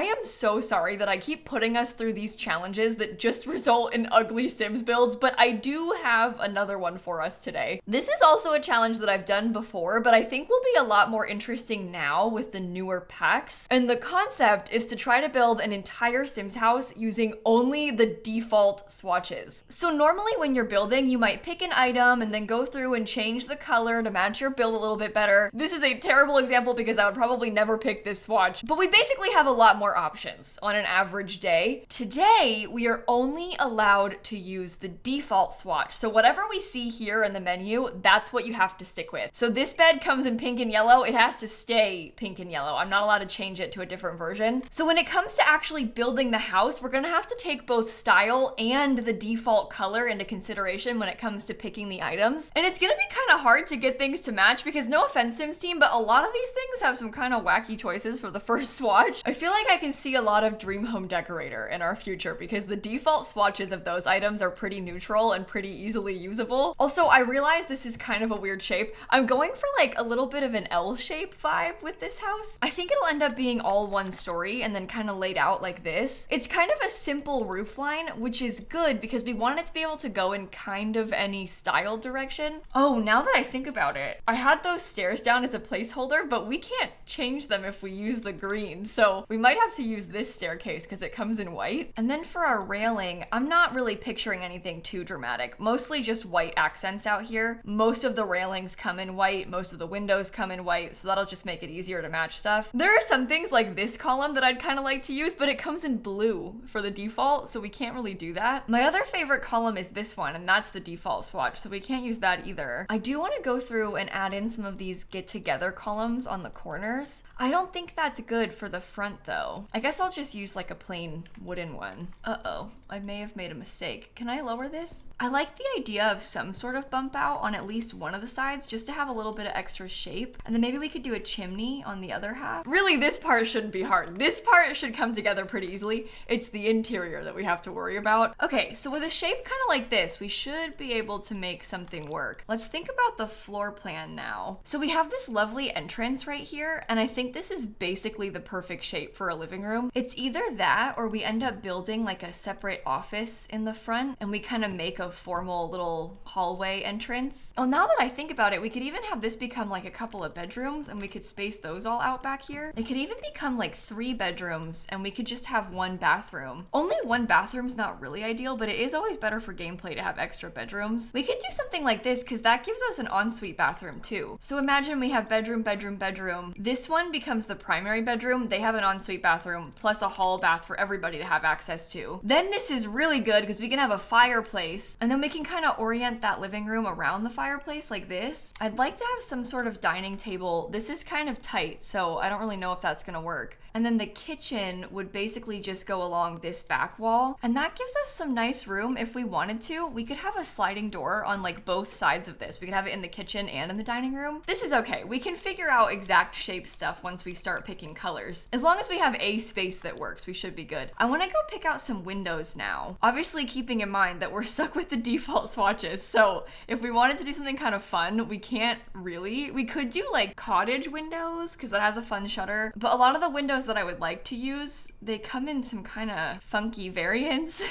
I am so sorry that I keep putting us through these challenges that just result in ugly Sims builds, but I do have another one for us today. This is also a challenge that I've done before, but I think will be a lot more interesting now with the newer packs. And the concept is to try to build an entire Sims house using only the default swatches. So normally when you're building, you might pick an item and then go through and change the color to match your build a little bit better. This is a terrible example because I would probably never pick this swatch, but we basically have a lot more options on an average day. Today, we are only allowed to use the default swatch. So whatever we see here in the menu, that's what you have to stick with. So this bed comes in pink and yellow. It has to stay pink and yellow. I'm not allowed to change it to a different version. So when it comes to actually building the house, we're gonna have to take both style and the default color into consideration when it comes to picking the items. And it's gonna be kind of hard to get things to match because no offense, Sims team, but a lot of these things have some kind of wacky choices for the first swatch. I feel like I can see a lot of Dream Home Decorator in our future because the default swatches of those items are pretty neutral and pretty easily usable. Also, I realize this is kind of a weird shape. I'm going for like a little bit of an L shape vibe with this house. I think it'll end up being all one story and then kind of laid out like this. It's kind of a simple roof line, which is good because we want it to be able to go in kind of any style direction. Oh, now that I think about it, I had those stairs down as a placeholder, but we can't change them if we use the green. So we might have to use this staircase because it comes in white. And then for our railing, I'm not really picturing anything too dramatic. Mostly just white accents out here. Most of the railings come in white. Most of the windows come in white. So that'll just make it easier to match stuff. There are some things like this column that I'd kind of like to use, but it comes in blue for the default. So we can't really do that. My other favorite column is this one, and that's the default swatch. So we can't use that either. I do want to go through and add in some of these get together columns on the corners. I don't think that's good for the front though. I guess I'll just use like a plain wooden one. Uh-oh, I may have made a mistake. Can I lower this? I like the idea of some sort of bump out on at least one of the sides just to have a little bit of extra shape. And then maybe we could do a chimney on the other half. Really, this part shouldn't be hard. This part should come together pretty easily. It's the interior that we have to worry about. Okay, so with a shape kind of like this, we should be able to make something work. Let's think about the floor plan now. So we have this lovely entrance right here, and I think this is basically the perfect shape for a living room. It's either that or we end up building like a separate office in the front and we kind of make a formal little hallway entrance. Oh, now that I think about it, we could even have this become like a couple of bedrooms and we could space those all out back here. It could even become like 3 bedrooms and we could just have 1 bathroom. Only 1 bathroom's not really ideal, but it is always better for gameplay to have extra bedrooms. We could do something like this because that gives us an ensuite bathroom too. So imagine we have bedroom, bedroom, bedroom. This one becomes the primary bedroom. They have an ensuite bathroom plus a hall bath for everybody to have access to. Then this is really good because we can have a fireplace and then we can kind of orient that living room around the fireplace like this. I'd like to have some sort of dining table. This is kind of tight, so I don't really know if that's gonna work. And then the kitchen would basically just go along this back wall. And that gives us some nice room if we wanted to. We could have a sliding door on like both sides of this. We could have it in the kitchen and in the dining room. This is okay. We can figure out exact shape stuff once we start picking colors. As long as we have a space that works, we should be good. I wanna go pick out some windows now. Obviously keeping in mind that we're stuck with the default swatches. So if we wanted to do something kind of fun, we can't really. We could do like cottage windows because that has a fun shutter. But a lot of the windows that I would like to use, they come in some kind of funky variants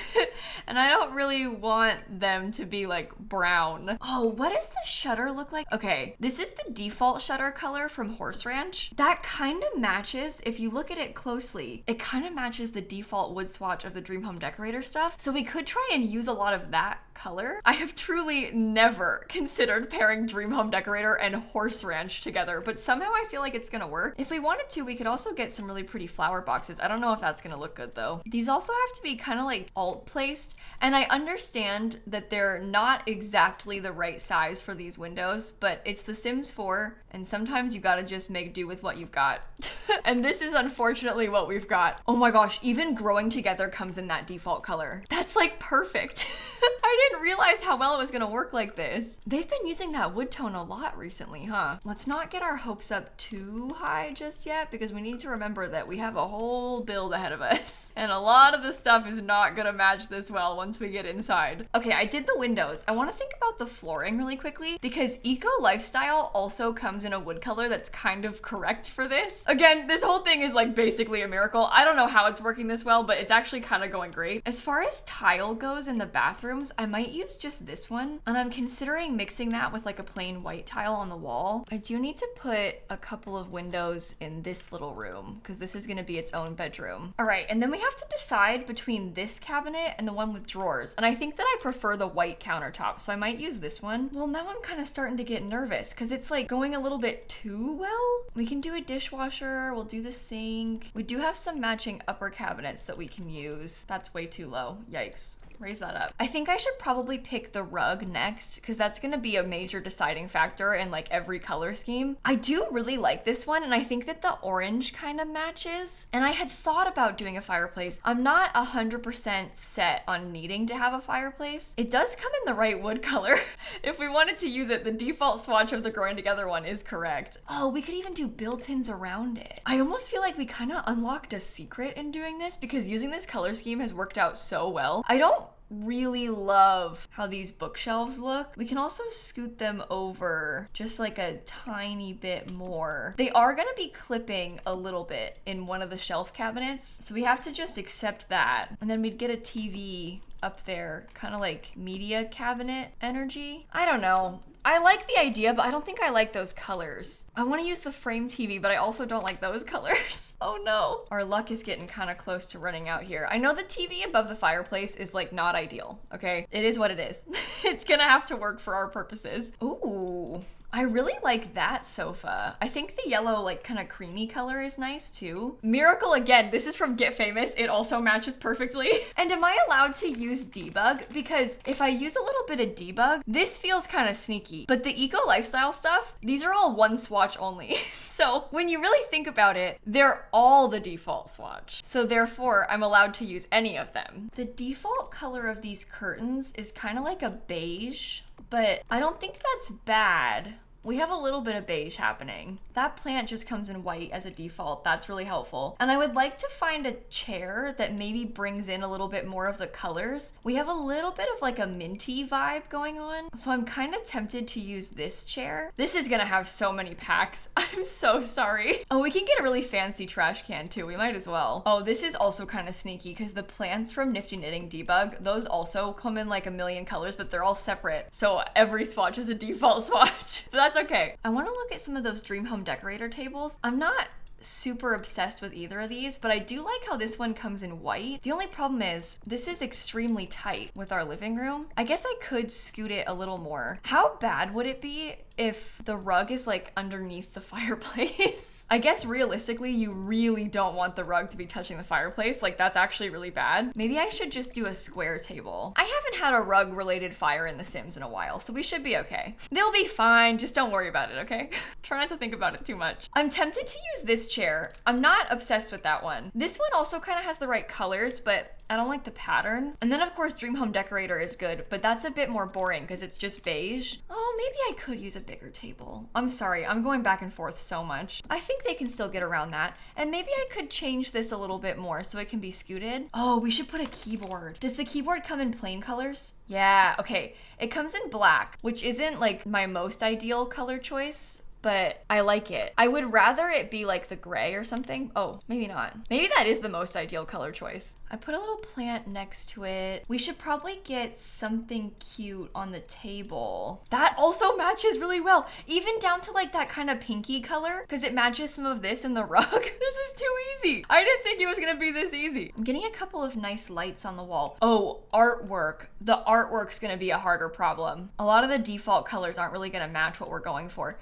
and I don't really want them to be like brown. Oh, what does the shutter look like? Okay, this is the default shutter color from Horse Ranch. That kind of matches, if you look at it closely, it kind of matches the default wood swatch of the Dream Home Decorator stuff. So we could try and use a lot of that color. I have truly never considered pairing Dream Home Decorator and Horse Ranch together, but somehow I feel like it's gonna work. If we wanted to, we could also get some really pretty flower boxes. I don't know if that's gonna look good though. These also have to be kind of like alt placed, and I understand that they're not exactly the right size for these windows, but it's The Sims 4, and sometimes you gotta just make do with what you've got. And this is unfortunately what we've got. Oh my gosh, even Growing Together comes in that default color. That's like perfect. I didn't realize how well it was gonna work like this. They've been using that wood tone a lot recently, huh? Let's not get our hopes up too high just yet because we need to remember that we have a whole build ahead of us. And a lot of the stuff is not gonna match this well once we get inside. Okay, I did the windows. I wanna think about the flooring really quickly because Eco Lifestyle also comes in a wood color that's kind of correct for this. Again, this whole thing is like basically a miracle. I don't know how it's working this well, but it's actually kind of going great. As far as tile goes in the bathrooms, I might use just this one. And I'm considering mixing that with like a plain white tile on the wall. I do need to put a couple of windows in this little room because this is gonna be its own bedroom. All right, and then we have to decide between this cabinet and the one with drawers. And I think that I prefer the white countertop, so I might use this one. Well, now I'm kind of starting to get nervous because it's like going a little bit too well. We can do a dishwasher, we'll do the sink. We do have some matching upper cabinets that we can use. That's way too low, yikes. Raise that up. I think I should probably pick the rug next because that's gonna be a major deciding factor in like every color scheme. I do really like this one and I think that the orange kind of matches. And I had thought about doing a fireplace. I'm not 100% set on needing to have a fireplace. It does come in the right wood color. If we wanted to use it, the default swatch of the growing together one is correct. Oh, we could even do built-ins around it. I almost feel like we kind of unlocked a secret in doing this because using this color scheme has worked out so well. I don't really love how these bookshelves look. We can also scoot them over just like a tiny bit more. They are gonna be clipping a little bit in one of the shelf cabinets, so we have to just accept that. And then we'd get a TV up there, kind of like media cabinet energy. I don't know. I like the idea, but I don't think I like those colors. I want to use the frame TV, but I also don't like those colors. Oh no. Our luck is getting kind of close to running out here. I know the TV above the fireplace is like not ideal, okay? It is what it is. It's gonna have to work for our purposes. Ooh. I really like that sofa. I think the yellow, like, kind of creamy color is nice too. Miracle again, this is from Get Famous. It also matches perfectly. And am I allowed to use debug? Because if I use a little bit of debug, this feels kind of sneaky. But the Eco Lifestyle stuff, these are all one swatch only. So when you really think about it, they're all the default swatch. So therefore, I'm allowed to use any of them. The default color of these curtains is kind of like a beige, but I don't think that's bad. We have a little bit of beige happening. That plant just comes in white as a default. That's really helpful. And I would like to find a chair that maybe brings in a little bit more of the colors. We have a little bit of like a minty vibe going on. So I'm kind of tempted to use this chair. This is gonna have so many packs. I'm so sorry. Oh, we can get a really fancy trash can too. We might as well. Oh, this is also kind of sneaky because the plants from Nifty Knitting Debug, those also come in like a million colors, but they're all separate. So every swatch is a default swatch. But that's okay. I want to look at some of those Dream Home Decorator tables. I'm not super obsessed with either of these, but I do like how this one comes in white. The only problem is this is extremely tight with our living room. I guess I could scoot it a little more. How bad would it be if the rug is like underneath the fireplace? I guess realistically, you really don't want the rug to be touching the fireplace. Like that's actually really bad. Maybe I should just do a square table. I haven't had a rug related fire in The Sims in a while, so we should be okay. They'll be fine, just don't worry about it, okay? Try not to think about it too much. I'm tempted to use this chair. I'm not obsessed with that one. This one also kind of has the right colors, but I don't like the pattern. And then of course Dream Home Decorator is good, but that's a bit more boring because it's just beige. Oh, maybe I could use a bigger table. I'm sorry, I'm going back and forth so much. I think they can still get around that. And maybe I could change this a little bit more so it can be scooted. Oh, we should put a keyboard. Does the keyboard come in plain colors? Yeah, okay. It comes in black, which isn't like my most ideal color choice, but I like it. I would rather it be like the gray or something. Oh, maybe not. Maybe that is the most ideal color choice. I put a little plant next to it. We should probably get something cute on the table. That also matches really well, even down to like that kind of pinky color, because it matches some of this in the rug. This is too easy. I didn't think it was gonna be this easy. I'm getting a couple of nice lights on the wall. Oh, artwork. The artwork's gonna be a harder problem. A lot of the default colors aren't really gonna match what we're going for.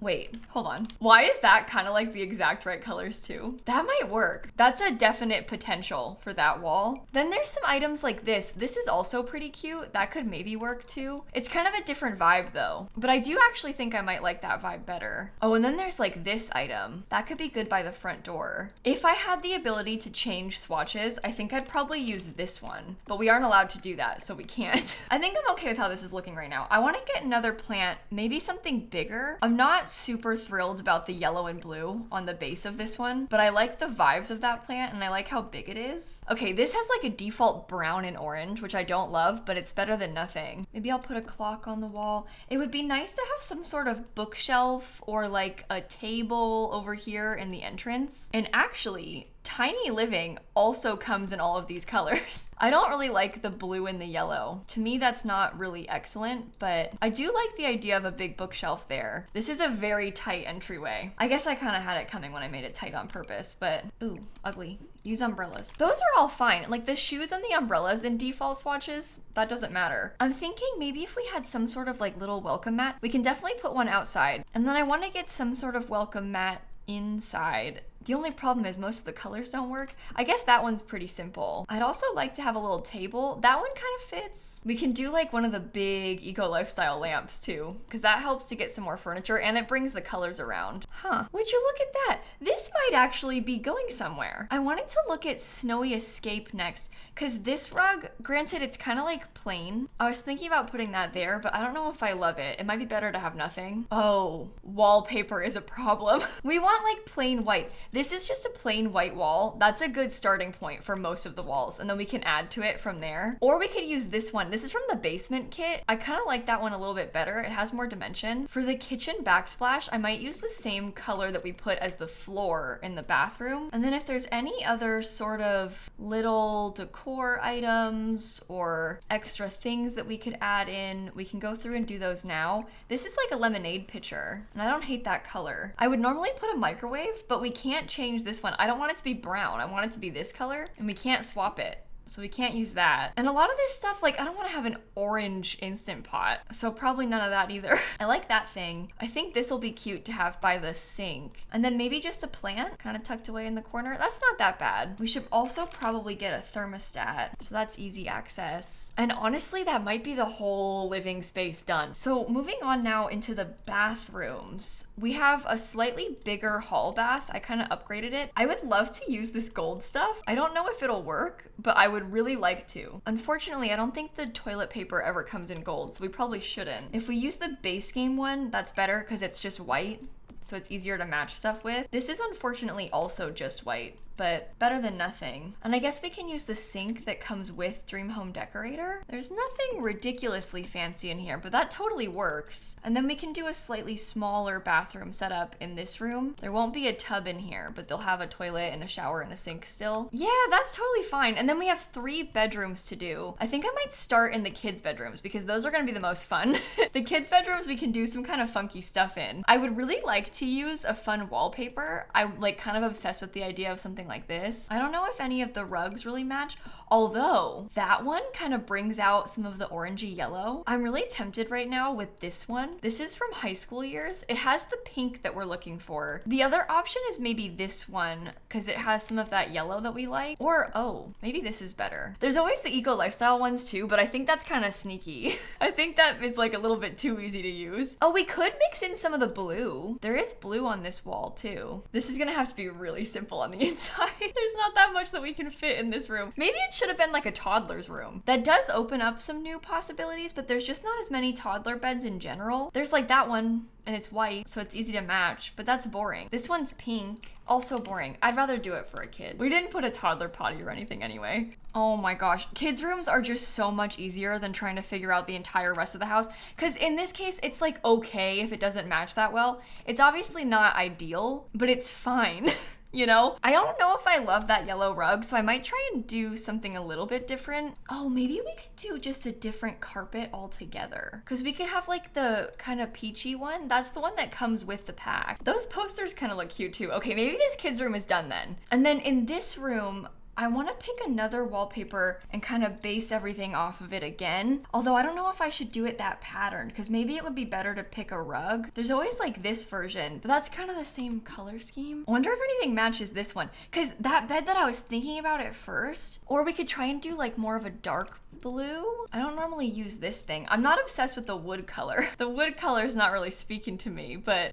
Wait, hold on. Why is that kind of like the exact right colors too? That might work. That's a definite potential for that wall. Then there's some items like this. This is also pretty cute. That could maybe work too. It's kind of a different vibe though, but I do actually think I might like that vibe better. Oh, and then there's like this item. That could be good by the front door. If I had the ability to change swatches, I think I'd probably use this one, but we aren't allowed to do that, so we can't. I think I'm okay with how this is looking right now. I want to get another plant, maybe something bigger. I'm I'm not super thrilled about the yellow and blue on the base of this one, but I like the vibes of that plant and I like how big it is. Okay, this has like a default brown and orange, which I don't love, but it's better than nothing. Maybe I'll put a clock on the wall. It would be nice to have some sort of bookshelf or like a table over here in the entrance. And actually, Tiny Living also comes in all of these colors. I don't really like the blue and the yellow. To me, that's not really excellent, but I do like the idea of a big bookshelf there. This is a very tight entryway. I guess I kind of had it coming when I made it tight on purpose, but ooh, ugly. Use umbrellas. Those are all fine. Like the shoes and the umbrellas in default swatches, that doesn't matter. I'm thinking maybe if we had some sort of like little welcome mat, we can definitely put one outside. And then I want to get some sort of welcome mat inside. The only problem is most of the colors don't work. I guess that one's pretty simple. I'd also like to have a little table. That one kind of fits. We can do like one of the big eco lifestyle lamps too, because that helps to get some more furniture and it brings the colors around. Huh, would you look at that? This might actually be going somewhere. I wanted to look at Snowy Escape next, because this rug, granted it's kind of like plain. I was thinking about putting that there, but I don't know if I love it. It might be better to have nothing. Oh, wallpaper is a problem. We want like plain white. This is just a plain white wall. That's a good starting point for most of the walls, and then we can add to it from there. Or we could use this one. This is from the basement kit. I kind of like that one a little bit better. It has more dimension. For the kitchen backsplash, I might use the same color that we put as the floor in the bathroom. And then if there's any other sort of little decor items or extra things that we could add in, we can go through and do those now. This is like a lemonade pitcher, and I don't hate that color. I would normally put a microwave, but we can't change this one. I don't want it to be brown. I want it to be this color, and we can't swap it. So we can't use that. And a lot of this stuff, like I don't want to have an orange Instant Pot, so probably none of that either. I like that thing. I think this will be cute to have by the sink. And then maybe just a plant kind of tucked away in the corner. That's not that bad. We should also probably get a thermostat, so that's easy access. And honestly, that might be the whole living space done. So moving on now into the bathrooms. We have a slightly bigger hall bath. I kind of upgraded it. I would love to use this gold stuff. I don't know if it'll work, but I would really like to. Unfortunately, I don't think the toilet paper ever comes in gold, so we probably shouldn't. If we use the base game one, that's better because it's just white, so it's easier to match stuff with. This is unfortunately also just white, but better than nothing. And I guess we can use the sink that comes with Dream Home Decorator. There's nothing ridiculously fancy in here, but that totally works. And then we can do a slightly smaller bathroom setup in this room. There won't be a tub in here, but they'll have a toilet and a shower and a sink still. Yeah, that's totally fine. And then we have 3 bedrooms to do. I think I might start in the kids' bedrooms because those are gonna be the most fun. The kids' bedrooms we can do some kind of funky stuff in. I would really like to use a fun wallpaper. I'm like kind of obsessed with the idea of something like this. I don't know if any of the rugs really match, although that one kind of brings out some of the orangey yellow. I'm really tempted right now with this one. This is from high school years. It has the pink that we're looking for. The other option is maybe this one because it has some of that yellow that we like. Or, oh, maybe this is better. There's always the eco lifestyle ones too, but I think that's kind of sneaky. I think that is like a little bit too easy to use. Oh, we could mix in some of the blue. There is blue on this wall too. This is gonna have to be really simple on the inside. There's not that much that we can fit in this room. Maybe it should have been like a toddler's room. That does open up some new possibilities, but there's just not as many toddler beds in general. There's like that one, and it's white, so it's easy to match, but that's boring. This one's pink, also boring. I'd rather do it for a kid. We didn't put a toddler potty or anything anyway. Oh my gosh, kids' rooms are just so much easier than trying to figure out the entire rest of the house, because in this case, it's like okay if it doesn't match that well. It's obviously not ideal, but it's fine. You know? I don't know if I love that yellow rug, so I might try and do something a little bit different. Oh, maybe we could do just a different carpet altogether. Because we could have like the kind of peachy one. That's the one that comes with the pack. Those posters kind of look cute too. Okay, maybe this kid's room is done then. And then in this room, I want to pick another wallpaper and kind of base everything off of it again. Although I don't know if I should do it that pattern because maybe it would be better to pick a rug. There's always like this version, but that's kind of the same color scheme. I wonder if anything matches this one because that bed that I was thinking about at first, or we could try and do like more of a dark blue. I don't normally use this thing. I'm not obsessed with the wood color. The wood color is not really speaking to me, but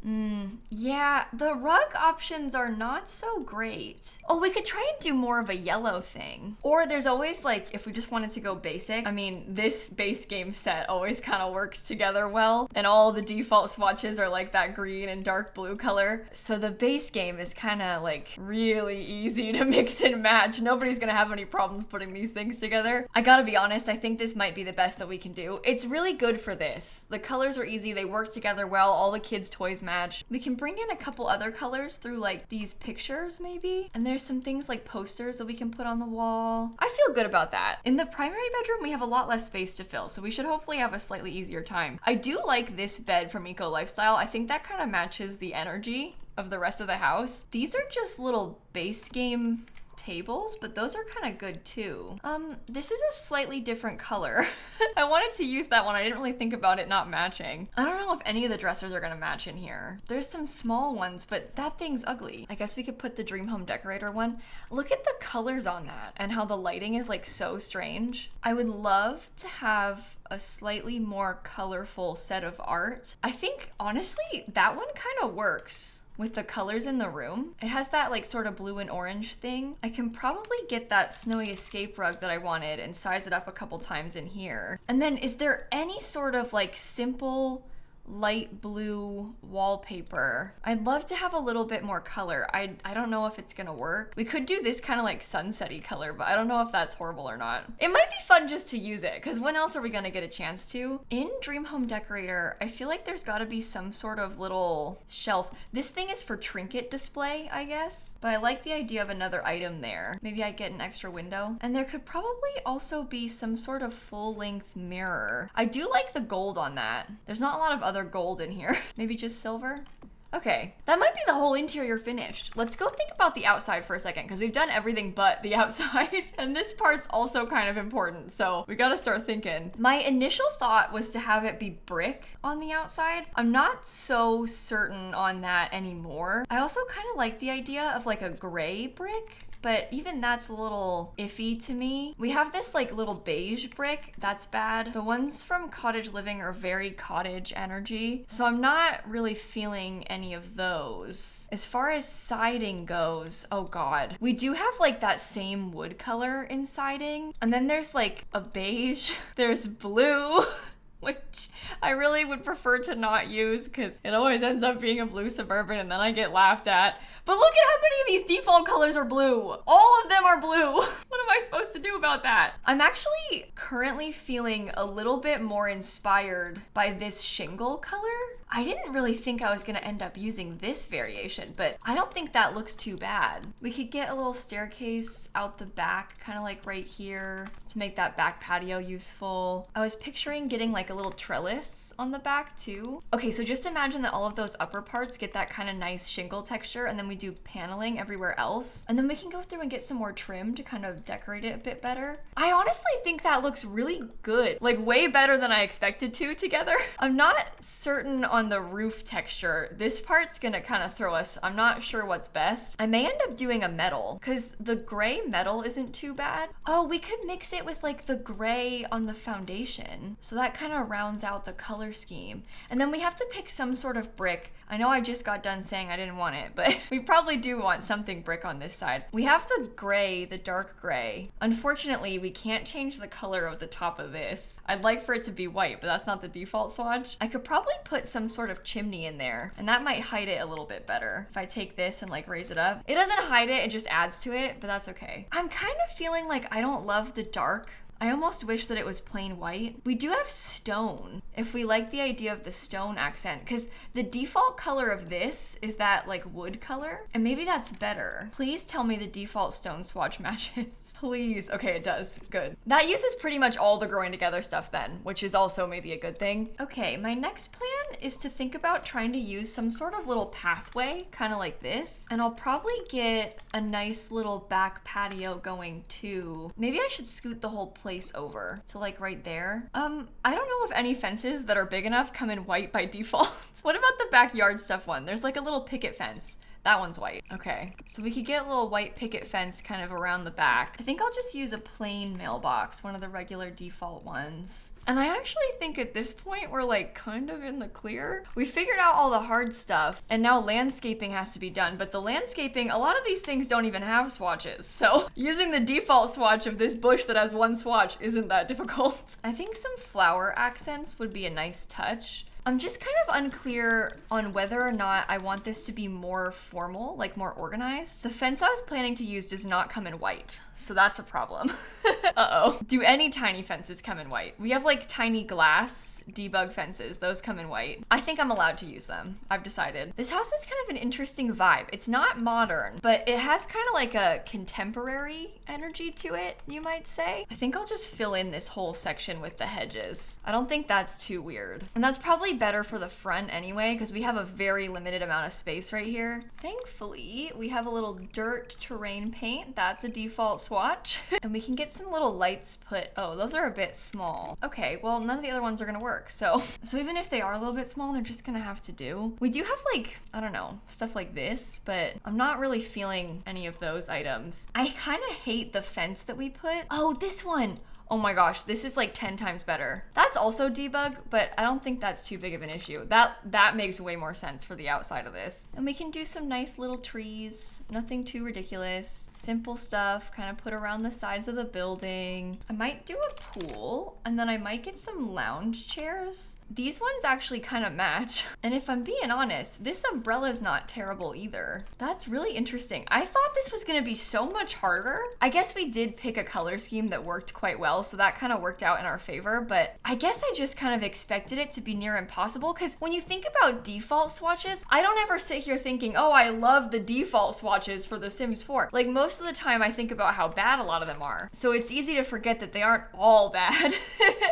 yeah, the rug options are not so great. Oh, we could try and do more of a yellow thing. Or there's always like, if we just wanted to go basic, I mean, this base game set always kind of works together well, and all the default swatches are like that green and dark blue color. So the base game is kind of like really easy to mix and match. Nobody's gonna have any problems putting these things together. I gotta be honest, I think this might be the best that we can do. It's really good for this. The colors are easy, they work together well, all the kids' toys match. We can bring in a couple other colors through like these pictures maybe, and there's some things like posters that we can put on the wall. I feel good about that. In the primary bedroom, we have a lot less space to fill, so we should hopefully have a slightly easier time. I do like this bed from Eco Lifestyle. I think that kind of matches the energy of the rest of the house. These are just little base game tables, but those are kind of good too. This is a slightly different color. I wanted to use that one. I didn't really think about it not matching. I don't know if any of the dressers are gonna match in here. There's some small ones, but that thing's ugly. I guess we could put the Dream Home Decorator one. Look at the colors on that and how the lighting is like so strange. I would love to have a slightly more colorful set of art. I think honestly, that one kind of works with the colors in the room. It has that like sort of blue and orange thing. I can probably get that snowy escape rug that I wanted and size it up a couple times in here. And then is there any sort of like simple light blue wallpaper? I'd love to have a little bit more color. I don't know if it's gonna work. We could do this kind of like sunset-y color, but I don't know if that's horrible or not. It might be fun just to use it, because when else are we gonna get a chance to? In Dream Home Decorator, I feel like there's gotta be some sort of little shelf. This thing is for trinket display, I guess, but I like the idea of another item there. Maybe I get an extra window. And there could probably also be some sort of full-length mirror. I do like the gold on that. There's not a lot of other gold in here. Maybe just silver? Okay, that might be the whole interior finished. Let's go think about the outside for a second, because we've done everything but the outside. And this part's also kind of important, so we gotta start thinking. My initial thought was to have it be brick on the outside. I'm not so certain on that anymore. I also kind of like the idea of like a gray brick, but even that's a little iffy to me. We have this like little beige brick, that's bad. The ones from Cottage Living are very cottage energy, so I'm not really feeling any of those. As far as siding goes, oh god. We do have like that same wood color in siding, and then there's like a beige, there's blue, which I really would prefer to not use because it always ends up being a blue Suburban and then I get laughed at. But look at how many of these default colors are blue. All of them are blue. What am I supposed to do about that? I'm actually currently feeling a little bit more inspired by this shingle color. I didn't really think I was gonna end up using this variation, but I don't think that looks too bad. We could get a little staircase out the back, kind of like right here, to make that back patio useful. I was picturing getting like a little trellis on the back too. Okay, so just imagine that all of those upper parts get that kind of nice shingle texture, and then we do paneling everywhere else. And then we can go through and get some more trim to kind of decorate it a bit better. I honestly think that looks really good, like way better than I expected to together. I'm not certain on the roof texture. This part's gonna kind of throw us. I'm not sure what's best. I may end up doing a metal because the gray metal isn't too bad. Oh, we could mix it with like the gray on the foundation. So that kind of rounds out the color scheme. And then we have to pick some sort of brick. I know I just got done saying I didn't want it, but we probably do want something brick on this side. We have the gray, the dark gray. Unfortunately, we can't change the color of the top of this. I'd like for it to be white, but that's not the default swatch. I could probably put some sort of chimney in there, and that might hide it a little bit better. If I take this and like raise it up. It doesn't hide it, it just adds to it, but that's okay. I'm kind of feeling like I don't love the dark. I almost wish that it was plain white. We do have stone, if we like the idea of the stone accent, because the default color of this is that like wood color, and maybe that's better. Please tell me the default stone swatch matches. Please. Okay, it does. Good. That uses pretty much all the growing together stuff then, which is also maybe a good thing. Okay, my next plan is to think about trying to use some sort of little pathway, kind of like this, and I'll probably get a nice little back patio going too. Maybe I should scoot the whole place over to like right there. I don't know if any fences that are big enough come in white by default. What about the backyard stuff one? There's like a little picket fence. That one's white. Okay, so we could get a little white picket fence kind of around the back. I think I'll just use a plain mailbox, one of the regular default ones. And I actually think at this point we're like kind of in the clear. We figured out all the hard stuff and now landscaping has to be done, but the landscaping, a lot of these things don't even have swatches. So using the default swatch of this bush that has one swatch isn't that difficult. I think some flower accents would be a nice touch. I'm just kind of unclear on whether or not I want this to be more formal, like more organized. The fence I was planning to use does not come in white, so that's a problem. Uh-oh. Do any tiny fences come in white? We have like tiny glass debug fences. Those come in white. I think I'm allowed to use them. I've decided. This house is kind of an interesting vibe. It's not modern, but it has kind of like a contemporary energy to it, you might say. I think I'll just fill in this whole section with the hedges. I don't think that's too weird. And that's probably better for the front anyway, because we have a very limited amount of space right here. Thankfully, we have a little dirt terrain paint. That's a default swatch. And we can get some little lights put. Oh, those are a bit small. Okay, well, none of the other ones are gonna work. So even if they are a little bit small, they're just gonna have to do. We do have like, I don't know, stuff like this, but I'm not really feeling any of those items. I kind of hate the fence that we put. Oh, this one. Oh my gosh, this is like 10 times better. That's also debug, but I don't think that's too big of an issue. That makes way more sense for the outside of this. And we can do some nice little trees, nothing too ridiculous. Simple stuff, kind of put around the sides of the building. I might do a pool, and then I might get some lounge chairs. These ones actually kind of match. And if I'm being honest, this umbrella is not terrible either. That's really interesting. I thought this was gonna be so much harder. I guess we did pick a color scheme that worked quite well, so that kind of worked out in our favor, but I guess I just kind of expected it to be near impossible, because when you think about default swatches, I don't ever sit here thinking, oh, I love the default swatches for The Sims 4. Like, most of the time I think about how bad a lot of them are. So it's easy to forget that they aren't all bad.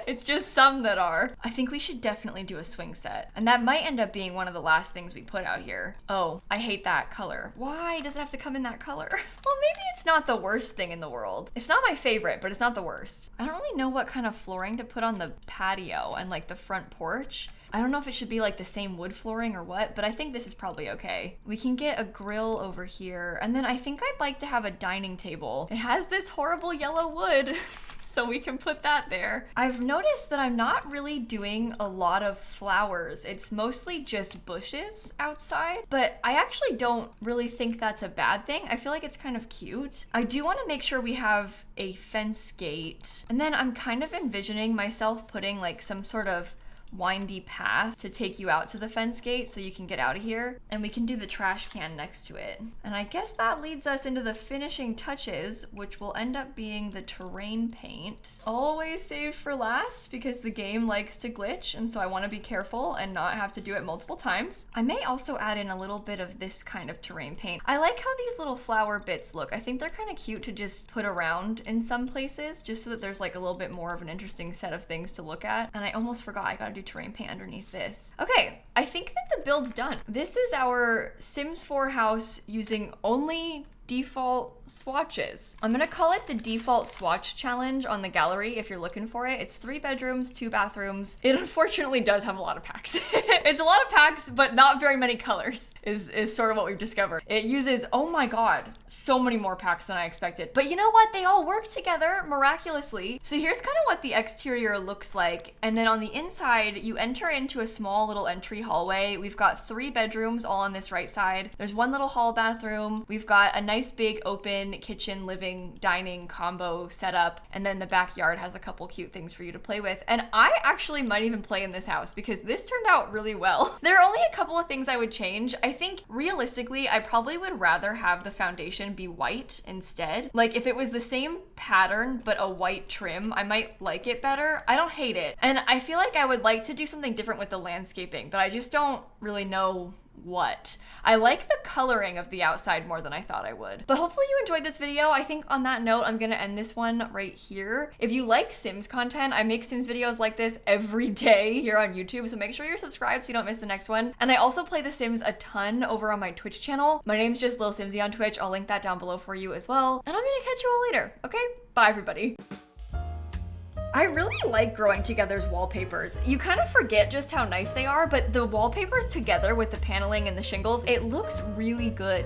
It's just some that are. I think we should definitely do a swing set. And that might end up being one of the last things we put out here. Oh, I hate that color. Why does it have to come in that color? Well, maybe it's not the worst thing in the world. It's not my favorite, but it's not the worst. I don't really know what kind of flooring to put on the patio and like the front porch. I don't know if it should be like the same wood flooring or what, but I think this is probably okay. We can get a grill over here, and then I think I'd like to have a dining table. It has this horrible yellow wood. So we can put that there. I've noticed that I'm not really doing a lot of flowers. It's mostly just bushes outside, but I actually don't really think that's a bad thing. I feel like it's kind of cute. I do want to make sure we have a fence gate. And then I'm kind of envisioning myself putting like some sort of windy path to take you out to the fence gate so you can get out of here, and we can do the trash can next to it. And I guess that leads us into the finishing touches, which will end up being the terrain paint. Always saved for last because the game likes to glitch, and so I want to be careful and not have to do it multiple times. I may also add in a little bit of this kind of terrain paint. I like how these little flower bits look. I think they're kind of cute to just put around in some places, just so that there's like a little bit more of an interesting set of things to look at. And I almost forgot, I gotta do terrain paint underneath this. Okay, I think that the build's done. This is our Sims 4 house using only default swatches. I'm gonna call it the default swatch challenge on the gallery if you're looking for it. It's 3 bedrooms, 2 bathrooms. It unfortunately does have a lot of packs. It's a lot of packs, but not very many colors is sort of what we've discovered. It uses, oh my God, so many more packs than I expected. But you know what? They all work together miraculously. So here's kind of what the exterior looks like. And then on the inside, you enter into a small little entry hallway. We've got 3 bedrooms all on this right side. There's 1 little hall bathroom. We've got a nice big open kitchen, living, dining combo setup. And then the backyard has a couple cute things for you to play with. And I actually might even play in this house because this turned out really well. There are only a couple of things I would change. I think realistically, I probably would rather have the foundation be white instead. Like if it was the same pattern but a white trim, I might like it better. I don't hate it. And I feel like I would like to do something different with the landscaping, but I just don't really know what. I like the coloring of the outside more than I thought I would. But hopefully you enjoyed this video. I think on that note, I'm gonna end this one right here. If you like Sims content, I make Sims videos like this every day here on YouTube, so make sure you're subscribed so you don't miss the next one. And I also play The Sims a ton over on my Twitch channel. My name's just lilsimsie on Twitch. I'll link that down below for you as well. And I'm gonna catch you all later, okay? Bye, everybody. I really like Growing Together's wallpapers. You kind of forget just how nice they are, but the wallpapers together with the paneling and the shingles, it looks really good.